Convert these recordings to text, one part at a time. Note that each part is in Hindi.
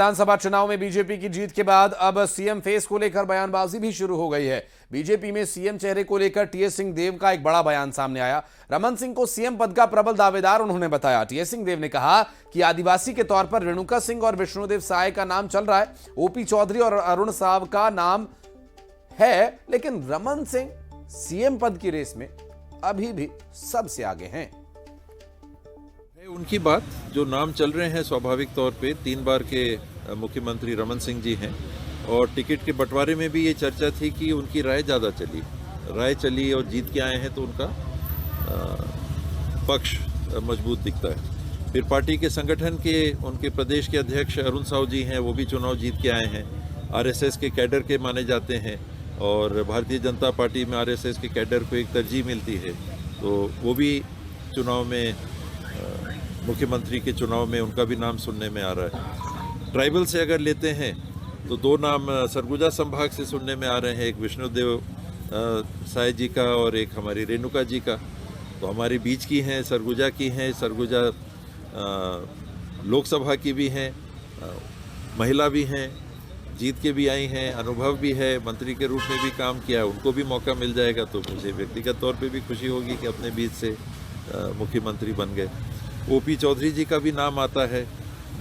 विधानसभा चुनाव में बीजेपी की जीत के बाद अब सीएम फेस को लेकर बयानबाजी भी शुरू हो गई है। बीजेपी में सीएम चेहरे को लेकर टीएस सिंहदेव का एक बड़ा बयान सामने आया। रमन सिंह को सीएम पद का प्रबल दावेदार उन्होंने बताया। टीएस सिंहदेव ने कहा कि आदिवासी के तौर पर रेणुका सिंह और विष्णुदेव साय का नाम चल रहा है, ओपी चौधरी और अरुण साव का नाम है, लेकिन रमन सिंह सीएम पद की रेस में अभी भी सबसे आगे हैं। उनकी बात जो नाम चल रहे हैं स्वाभाविक तौर पे 3 बार के मुख्यमंत्री रमन सिंह जी हैं और टिकट के बंटवारे में भी ये चर्चा थी कि उनकी राय ज़्यादा चली और जीत के आए हैं तो उनका पक्ष मजबूत दिखता है। फिर पार्टी के संगठन के उनके प्रदेश के अध्यक्ष अरुण साव जी हैं, वो भी चुनाव जीत के आए हैं, आरएसएस के कैडर के माने जाते हैं और भारतीय जनता पार्टी में आरएसएस के कैडर को एक तरजीह मिलती है, तो वो भी चुनाव में मुख्यमंत्री के चुनाव में उनका भी नाम सुनने में आ रहा है। ट्राइबल से अगर लेते हैं तो 2 नाम सरगुजा संभाग से सुनने में आ रहे हैं, एक विष्णुदेव साय जी का और एक हमारी रेणुका जी का। तो हमारे बीच की हैं, सरगुजा की हैं, सरगुजा लोकसभा की भी हैं, महिला भी हैं, जीत के भी आई हैं, अनुभव भी है, मंत्री के रूप में भी काम किया, उनको भी मौका मिल जाएगा तो मुझे व्यक्तिगत तौर पे भी खुशी होगी कि अपने बीच से मुख्यमंत्री बन गए। ओपी चौधरी जी का भी नाम आता है,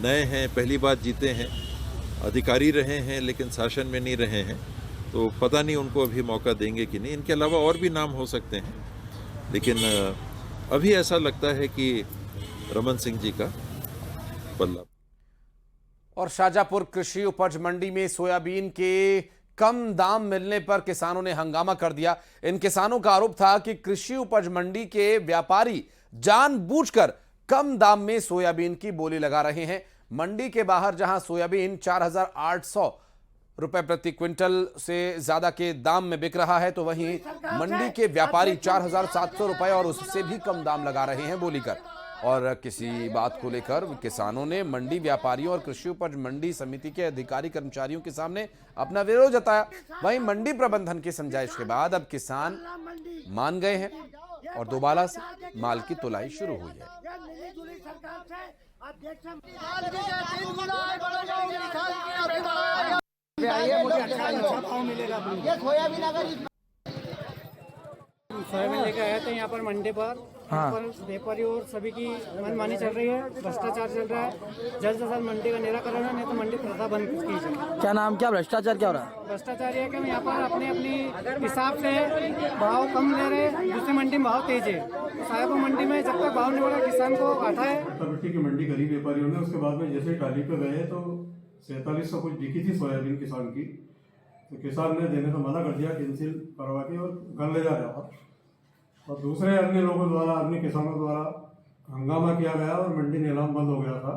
नए हैं, पहली बार जीते हैं, अधिकारी रहे हैं लेकिन शासन में नहीं रहे हैं, तो पता नहीं उनको अभी मौका देंगे कि नहीं। इनके अलावा और भी नाम हो सकते हैं, लेकिन अभी ऐसा लगता है कि रमन सिंह जी का पल्ला। और शाजापुर कृषि उपज मंडी में सोयाबीन के कम दाम मिलने पर किसानों ने हंगामा कर दिया। इन किसानों का आरोप था कि कृषि उपज मंडी के व्यापारी जानबूझकर कम दाम में सोयाबीन की बोली लगा रहे हैं। मंडी के बाहर जहां सोयाबीन 4,800 रुपए प्रति क्विंटल से ज्यादा के दाम में बिक रहा है, तो वहीं मंडी के व्यापारी 4,700 रुपए और उससे भी कम दाम लगा रहे हैं बोली कर। और किसी बात को लेकर किसानों ने मंडी व्यापारियों और कृषि उपज मंडी समिति के अधिकारी कर्मचारियों के सामने अपना विरोध जताया। वहीं मंडी प्रबंधन की समझाइश के बाद अब किसान मान गए हैं और दोबारा से माल की तुलाई शुरू हुई है। सोयाबीन लेकर आए थे यहाँ पर मंडी पर। यहाँ पर व्यापारी और सभी की मनमानी चल रही है, भ्रष्टाचार चल रहा है। जल्द से जल्द मंडी का निराकरण है, नहीं तो मंडी प्रथा बंद की जाए। क्या नाम, क्या भ्रष्टाचार क्या हो रहा है? भ्रष्टाचार ये है कि यहाँ पर अपनी हिसाब से भाव कम ले रहे हैं, दूसरी मंडी में भाव तेज है। साहेब मंडी में जब तक भाव नहीं बढ़ा किसान को घाटा है। मिट्टी की मंडी करी व्यापारियों ने, उसके बाद में जैसे टाली पे गए तो 4700 कुछ बिकी थी सोयाबीन किसान की, तो किसान ने देने से मना कर दिया, कैंसिल करवा के और घर ले जा रहा था। और दूसरे अन्य लोगों द्वारा, अन्य किसानों द्वारा हंगामा किया गया और मंडी नीलाम बंद हो गया था।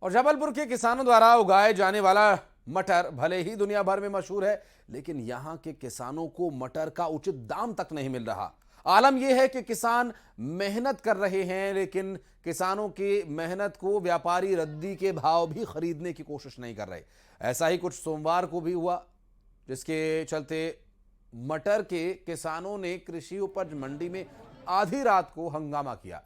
और जबलपुर के किसानों द्वारा उगाए जाने वाला मटर भले ही दुनिया भर में मशहूर है, लेकिन यहां के किसानों को मटर का उचित दाम तक नहीं मिल रहा। आलम यह है कि किसान मेहनत कर रहे हैं, लेकिन किसानों की मेहनत को व्यापारी रद्दी के भाव भी खरीदने की कोशिश नहीं कर रहे। ऐसा ही कुछ सोमवार को भी हुआ, जिसके चलते मटर के किसानों ने कृषि उपज मंडी में आधी रात को हंगामा किया।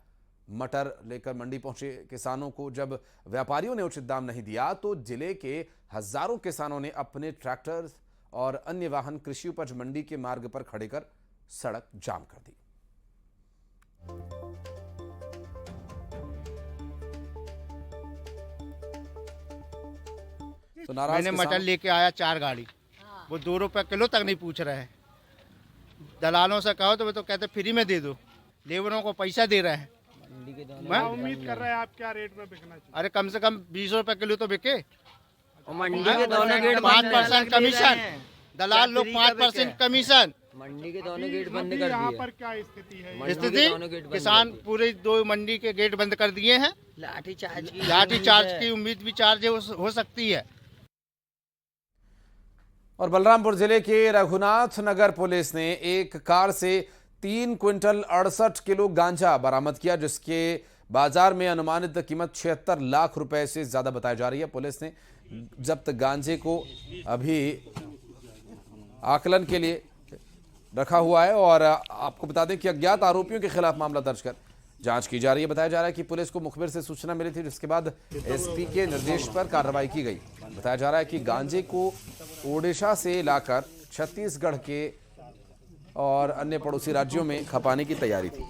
मटर लेकर मंडी पहुंचे किसानों को जब व्यापारियों ने उचित दाम नहीं दिया, तो जिले के हजारों किसानों ने अपने ट्रैक्टर और अन्य वाहन कृषि उपज मंडी के मार्ग पर खड़े कर सड़क जाम कर दी। तो मैंने मटर लेके आया 4 गाड़ी, वो 2 रुपए किलो तक नहीं पूछ रहे हैं। दलालों से कहो तो वो तो कहते फ्री में दे दो, लेबरों को पैसा दे रहे हैं। मैं उम्मीद कर रहे हैं आप क्या रेट में बिकना चाहिए? अरे कम से कम 20 रुपए किलो तो बिके। मंडी के दोनों गेट 5% कमीशन, दलाल लोग 5% कमीशन। मंडी के दोनों गेट बंद कर दिए। यहाँ पर क्या स्थिति है? स्थिति किसान पूरे 2 मंडी के गेट बंद कर दिए हैं। लाठी चार्ज की उम्मीद भी चार्ज हो सकती है। और बलरामपुर जिले के रघुनाथ नगर पुलिस ने एक कार से 3 क्विंटल 68 किलो गांजा बरामद किया, जिसके बाजार में अनुमानित कीमत 76 लाख रुपए से ज्यादा बताई जा रही है। पुलिस ने जब्त गांजे को अभी आकलन के लिए रखा हुआ है और आपको बता दें कि अज्ञात आरोपियों के खिलाफ मामला दर्ज कर जांच की जा रही है। बताया जा रहा है कि पुलिस को मुखबिर से सूचना मिली थी, जिसके बाद एसपी के निर्देश पर कार्रवाई की गई। बताया जा रहा है कि गांजे को ओडिशा से लाकर छत्तीसगढ़ के और अन्य पड़ोसी राज्यों में खपाने की तैयारी थी।